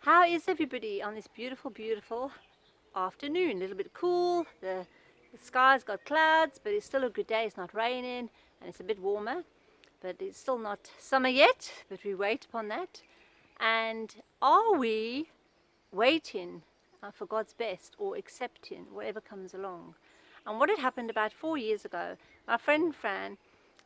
How is everybody on this beautiful, beautiful afternoon? A little bit cool, the sky's got clouds, but it's still a good day. It's not raining and it's a bit warmer, but it's still not summer yet, but we wait upon that. And are we waiting for God's best or accepting whatever comes along? And what had happened about 4 years ago, my friend Fran,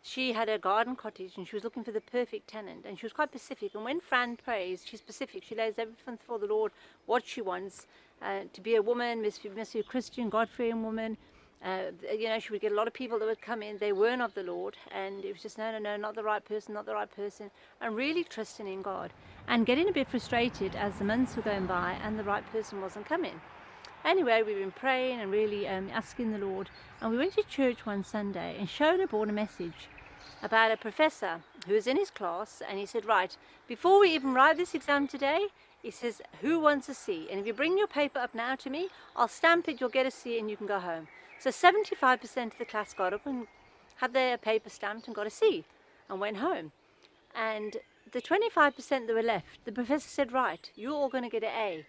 she had a garden cottage and she was looking for the perfect tenant, and she was quite specific. And when Fran prays, she's specific. She lays everything before the Lord, what she wants, to be a woman, must be a Christian, God-fearing woman. She would get a lot of people that would come in. They weren't of the Lord, and it was just no, not the right person, not the right person, and really trusting in God and getting a bit frustrated as the months were going by and the right person wasn't coming. Anyway, we've been praying and really asking the Lord, and we went to church one Sunday, and Shona brought a message about a professor who was in his class, and he said, right, before we even write this exam today, he says, who wants a C? And if you bring your paper up now to me, I'll stamp it, you'll get a C and you can go home. So 75% of the class got up and had their paper stamped and got a C and went home. And the 25% that were left, the professor said, right, you're all going to get an A,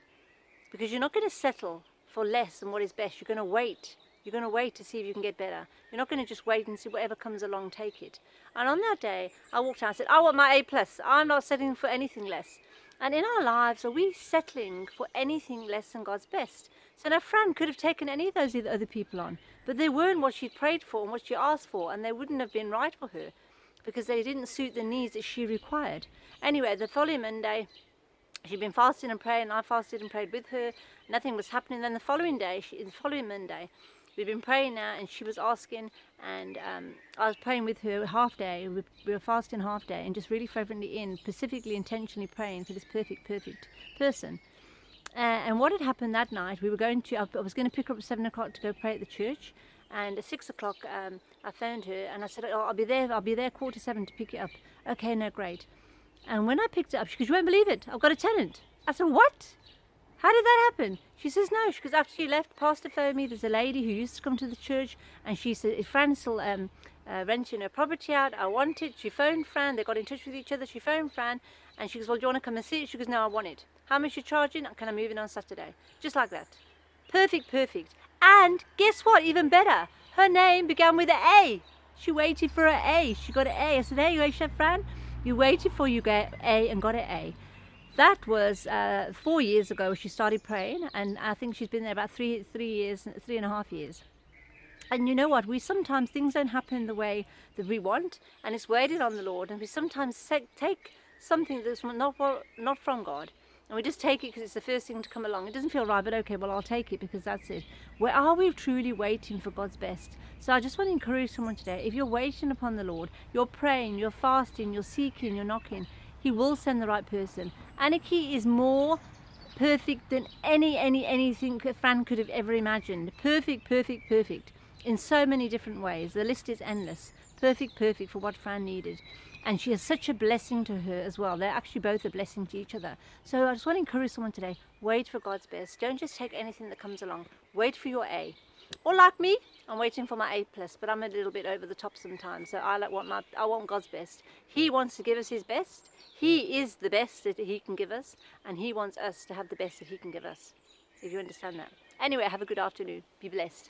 because you're not going to settle for less than what is best. You're going to wait. You're going to wait to see if you can get better. You're not going to just wait and see whatever comes along, take it. And on that day, I walked out and said, I want my A+. I'm not settling for anything less. And in our lives, are we settling for anything less than God's best? So now Fran could have taken any of those other people on, but they weren't what she'd prayed for and what she asked for, and they wouldn't have been right for her because they didn't suit the needs that she required. Anyway, the following Monday, she'd been fasting and praying, and I fasted and prayed with her. Nothing was happening. Then the following Monday, we've been praying now, and she was asking, and I was praying with her half day. We were fasting half day and just really fervently specifically, intentionally praying for this perfect person. And what had happened that night, I was going to pick her up at 7 o'clock to go pray at the church, and at 6 o'clock I phoned her and I said, oh, I'll be there 7:15 to pick you up. Okay, no, great. And when I picked it up, she goes, you won't believe it, I've got a tenant. I said, what? How did that happen? She says, no. She goes, after she left, Pastor phoned me. There's a lady who used to come to the church, and she said, if Fran's still renting her property out, I want it. She phoned Fran. They got in touch with each other. She phoned Fran, and she goes, well, do you want to come and see it? She goes, no, I want it. How much you charging? Can I move in on Saturday? Just like that. Perfect. And guess what? Even better. Her name began with an A. She waited for an A. She got an A. I said, there you go, Chef Fran. You waited for you get A and got an A. That was 4 years ago she started praying, and I think she's been there about 3.5 years. And you know what? Sometimes things don't happen the way that we want, and it's waited on the Lord, and we sometimes take something that's not from God, and we just take it because it's the first thing to come along. It doesn't feel right, but okay, well, I'll take it because that's it. Where are we truly waiting for God's best? So I just want to encourage someone today, if you're waiting upon the Lord, you're praying, you're fasting, you're seeking, you're knocking, He will send the right person. And He is more perfect than anything Fran could have ever imagined. Perfect in so many different ways. The list is endless. Perfect for what Fran needed. And she is such a blessing to her as well. They're actually both a blessing to each other. So I just want to encourage someone today, wait for God's best. Don't just take anything that comes along. Wait for your A. Or like me, I'm waiting for my A+, but I'm a little bit over the top sometimes. So I want God's best. He wants to give us His best. He is the best that He can give us, and He wants us to have the best that He can give us. If you understand that. Anyway, have a good afternoon. Be blessed.